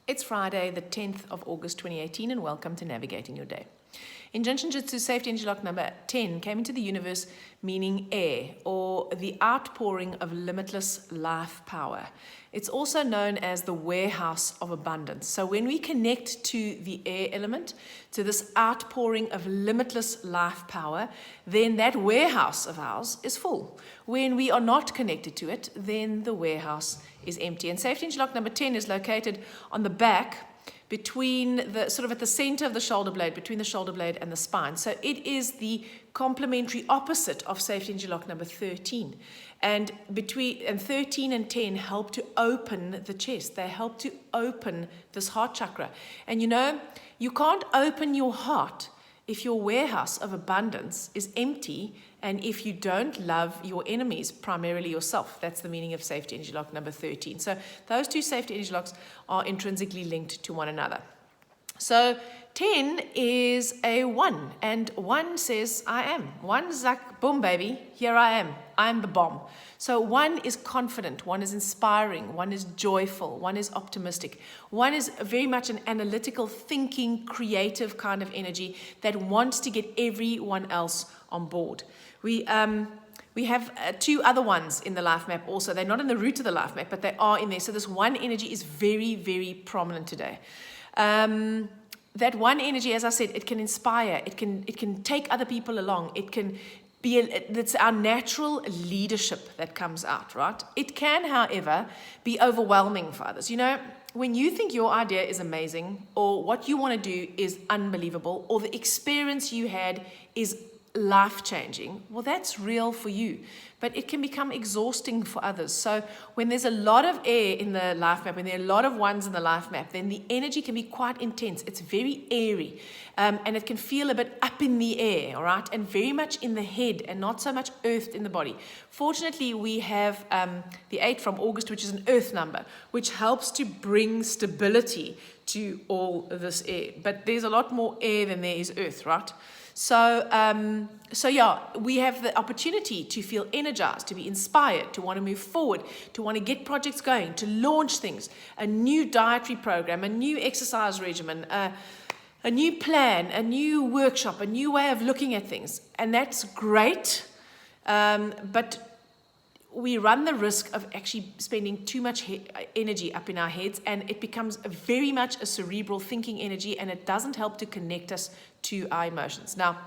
It's Friday, the 10th of August 2018, and welcome to Navigating Your Day. In Jinshin Jyutsu, safety energy lock number 10 came into the universe meaning air, or the outpouring of limitless life power. It's also known as the warehouse of abundance. So when we connect to the air element, to this outpouring of limitless life power, then that warehouse of ours is full. When we are not connected to it, then the warehouse is empty. And safety energy lock number 10 is located on the back, between the sort of at the center of the shoulder blade, between the shoulder blade and the spine. So it is the complementary opposite of safety energy lock number 13. And 13 and 10 help to open the chest. They help to open this heart chakra. And you know, you can't open your heart if your warehouse of abundance is empty and if you don't love your enemies, primarily yourself. That's the meaning of safety energy lock number 13. So those two safety energy locks are intrinsically linked to one another. So 10 is a 1, and 1 says, I am. 1 is like, boom, baby, here I am. I am the bomb. So 1 is confident, 1 is inspiring, 1 is joyful, 1 is optimistic. 1 is very much an analytical, thinking, creative kind of energy that wants to get everyone else on board. We have two other ones in the life map also. They're not in the root of the life map, but they are in there. So this 1 energy is very, very prominent today. That 1 energy, as I said, it can inspire, it can take other people along, it can be, it's our natural leadership that comes out, right? It can, however, be overwhelming for others. You know, when you think your idea is amazing, or what you want to do is unbelievable, or the experience you had is life-changing, well, that's real for you, but it can become exhausting for others. So when there's a lot of air in the life map, when there are a lot of 1s in the life map, then the energy can be quite intense. It's very airy, and it can feel a bit up in the air, all right, and very much in the head and not so much earthed in the body. Fortunately, we have the 8 from August, which is an earth number, which helps to bring stability to all this air. But there's a lot more air than there is earth, right? So yeah, we have the opportunity to feel energized, to be inspired, to want to move forward, to want to get projects going, to launch things, a new dietary program, a new exercise regimen, a new plan, a new workshop, a new way of looking at things. And that's great, but we run the risk of actually spending too much energy up in our heads, and it becomes very much a cerebral thinking energy, and it doesn't help to connect us to our emotions. Now,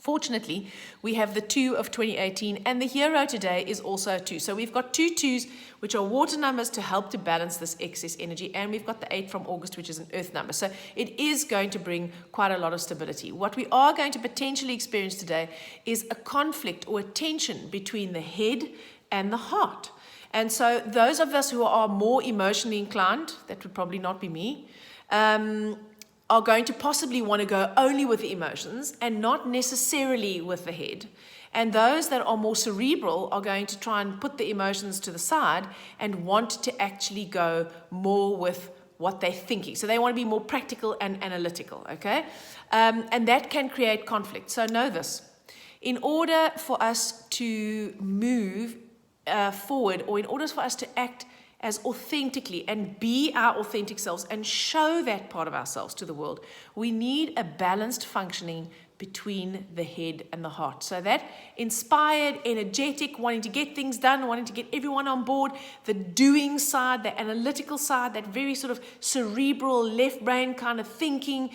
fortunately, we have the 2 of 2018, and the hero today is also a 2. So we've got 2 2s, which are water numbers to help to balance this excess energy, and we've got the 8 from August, which is an earth number. So it is going to bring quite a lot of stability. What we are going to potentially experience today is a conflict or a tension between the head and the heart. And so those of us who are more emotionally inclined, that would probably not be me, are going to possibly want to go only with the emotions and not necessarily with the head. And those that are more cerebral are going to try and put the emotions to the side and want to actually go more with what they're thinking. So they want to be more practical and analytical, okay? And that can create conflict. So know this. In order for us to move forward, or in order for us to act as authentically and be our authentic selves and show that part of ourselves to the world, we need a balanced functioning between the head and the heart. So that inspired, energetic, wanting to get things done, wanting to get everyone on board, the doing side, the analytical side, that very sort of cerebral left brain kind of thinking,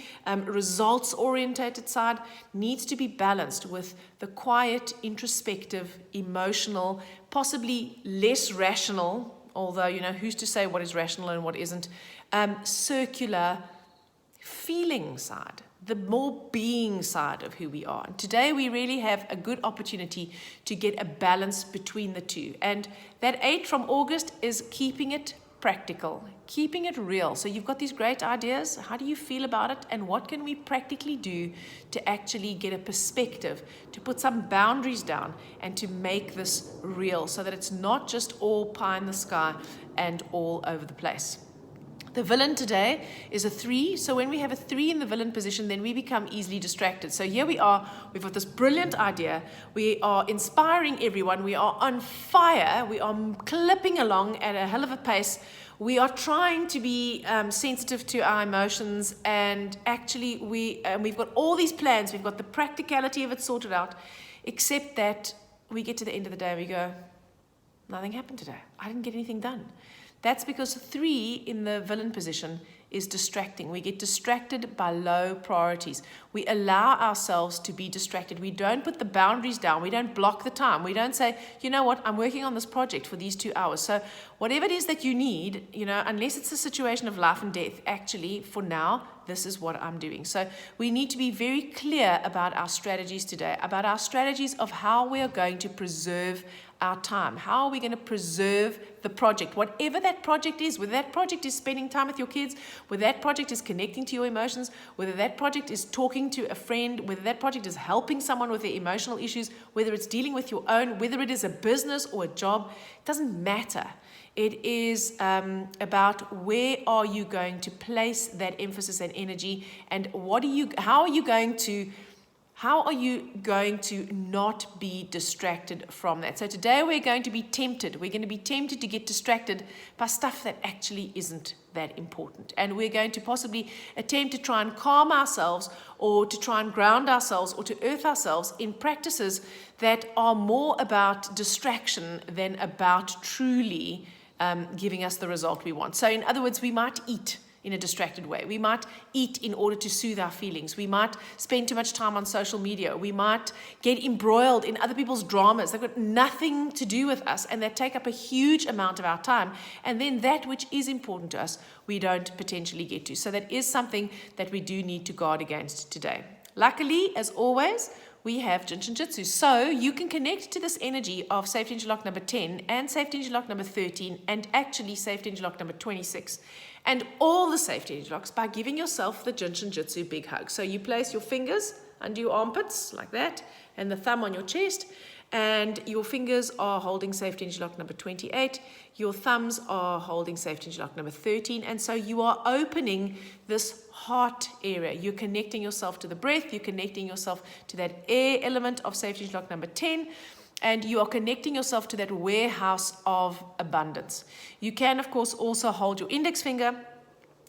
results orientated side needs to be balanced with the quiet, introspective, emotional, possibly less rational, although, you know, who's to say what is rational and what isn't, circular feeling side, the more being side of who we are. And today we really have a good opportunity to get a balance between the two. And that 8 from August is keeping it practical, keeping it real. So you've got these great ideas. How do you feel about it? And what can we practically do to actually get a perspective, to put some boundaries down and to make this real so that it's not just all pie in the sky and all over the place. The villain today is a 3. So when we have a 3 in the villain position, then we become easily distracted. So here we are, we've got this brilliant idea. We are inspiring everyone. We are on fire. We are clipping along at a hell of a pace. We are trying to be sensitive to our emotions, and actually we've got all these plans. We've got the practicality of it sorted out, except that we get to the end of the day and we go, nothing happened today. I didn't get anything done. That's because 3 in the villain position is distracting. We get distracted by low priorities. We allow ourselves to be distracted. We don't put the boundaries down. We don't block the time. We don't say, you know what, I'm working on this project for these 2 hours. So whatever it is that you need, unless it's a situation of life and death, actually, for now, this is what I'm doing. So we need to be very clear about our strategies today, about our strategies of how we are going to preserve our time. How are we going to preserve the project? Whatever that project is, whether that project is spending time with your kids, whether that project is connecting to your emotions, whether that project is talking to a friend, whether that project is helping someone with their emotional issues, whether it's dealing with your own, whether it is a business or a job, it doesn't matter. It is about where are you going to place that emphasis and energy, and how are you going to not be distracted from that? So today we're going to be tempted. We're going to be tempted to get distracted by stuff that actually isn't that important. And we're going to possibly attempt to try and calm ourselves, or to try and ground ourselves, or to earth ourselves in practices that are more about distraction than about truly giving us the result we want. So in other words, we might eat in a distracted way. We might eat in order to soothe our feelings. We might spend too much time on social media. We might get embroiled in other people's dramas. They've got nothing to do with us, and they take up a huge amount of our time. And then that which is important to us, we don't potentially get to. So that is something that we do need to guard against today. Luckily, as always, we have Jin Shin Jyutsu. So you can connect to this energy of Safety Interlock number 10 and Safety Interlock number 13 and actually Safety Interlock number 26 and all the safety interlocks by giving yourself the Jin Shin Jyutsu big hug. So you place your fingers under your armpits like that, and the thumb on your chest, and your fingers are holding Safety Interlock number 28. Your thumbs are holding Safety Interlock number 13. And so you are opening this heart area. You're connecting yourself to the breath. You're connecting yourself to that air element of Safety Interlock number 10. And you are connecting yourself to that warehouse of abundance. You can, of course, also hold your index finger.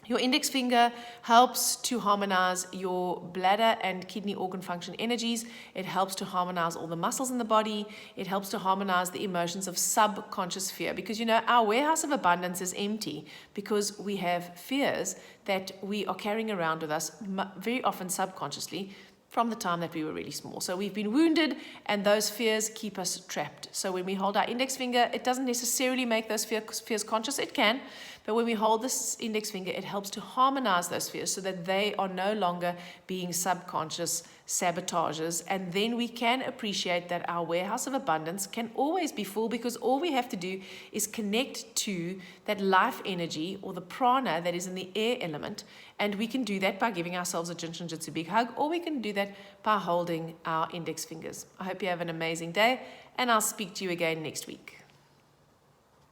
Your index finger helps to harmonize your bladder and kidney organ function energies. It helps to harmonize all the muscles in the body. It helps to harmonize the emotions of subconscious fear. Because, our warehouse of abundance is empty because we have fears that we are carrying around with us very often subconsciously from the time that we were really small. So we've been wounded, and those fears keep us trapped. So when we hold our index finger, it doesn't necessarily make those fears conscious. It can, but when we hold this index finger, it helps to harmonize those fears so that they are no longer being subconscious sabotages. And then we can appreciate that our warehouse of abundance can always be full, because all we have to do is connect to that life energy, or the prana that is in the air element. And we can do that by giving ourselves a Jin Shin Jyutsu big hug, or we can do that by holding our index fingers. I hope you have an amazing day, and I'll speak to you again next week.